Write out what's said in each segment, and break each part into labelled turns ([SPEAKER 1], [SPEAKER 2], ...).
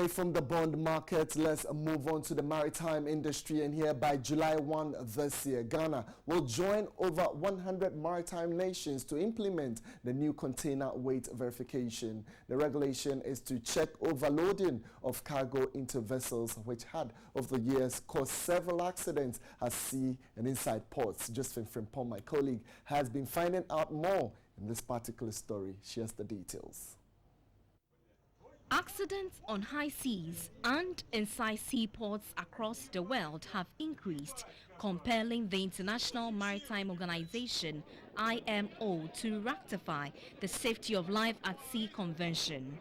[SPEAKER 1] Away from the bond market, let's move on to the maritime industry. And here by July 1 this year, Ghana will join over 100 maritime nations to implement the new container weight verification. The regulation is to check overloading of cargo into vessels, which had over the years caused several accidents at sea and inside ports. Josephine Frimpong, my colleague, has been finding out more in this particular story. She has the details.
[SPEAKER 2] Accidents on high seas and inside seaports across the world have increased, compelling the International Maritime Organization (IMO) to ratify the Safety of Life at Sea Convention.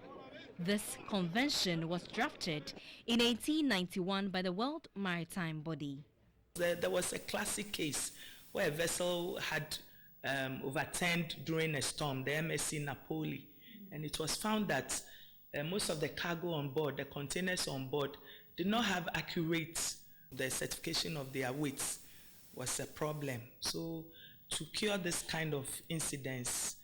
[SPEAKER 2] This convention was drafted in 1891 by the World Maritime Body.
[SPEAKER 3] There was a classic case where a vessel had overturned during a storm, the MSC Napoli, and it was found that most of the cargo on board, the containers on board, did not have accurate. The certification of their weights was a problem. So to cure this kind of incidents,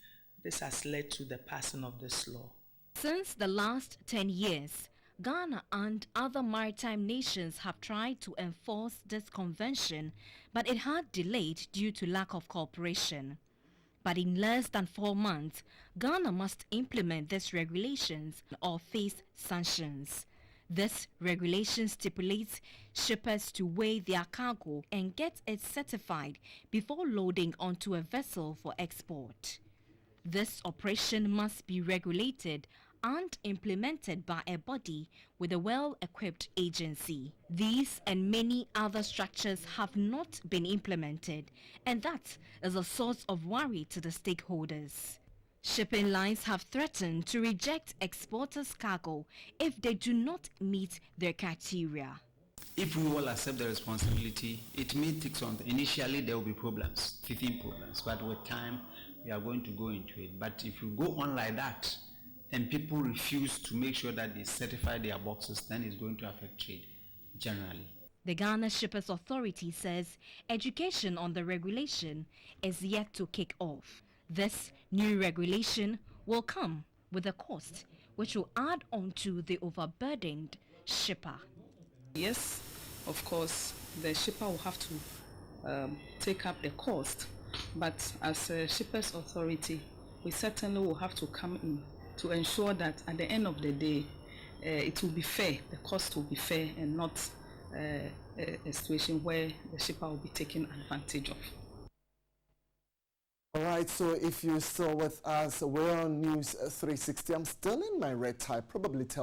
[SPEAKER 3] this has led to the passing of this law.
[SPEAKER 2] Since the last 10 years, Ghana and other maritime nations have tried to enforce this convention, but it had delayed due to lack of cooperation. But in less than 4 months, Ghana must implement these regulations or face sanctions. This regulation stipulates shippers to weigh their cargo and get it certified before loading onto a vessel for export. This operation must be regulated and implemented by a body with a well-equipped agency. These and many other structures have not been implemented, and that is a source of worry to the stakeholders. Shipping lines have threatened to reject exporters' cargo if they do not meet their criteria.
[SPEAKER 4] If we all accept the responsibility, it may take some time. Initially, there will be problems, teething problems, but with time, we are going to go into it. But if you go on like that, and people refuse to make sure that they certify their boxes, then it's going to affect trade generally.
[SPEAKER 2] The Ghana Shippers Authority says education on the regulation is yet to kick off. This new regulation will come with a cost which will add on to the overburdened shipper.
[SPEAKER 5] Yes, of course, the shipper will have to take up the cost, but as a Shippers Authority, we certainly will have to come in to ensure that at the end of the day, it will be fair, the cost will be fair and not a situation where the shipper will be taken advantage of.
[SPEAKER 1] All right, so if you're still with us, we're on News 360. I'm still in my red tie, probably tell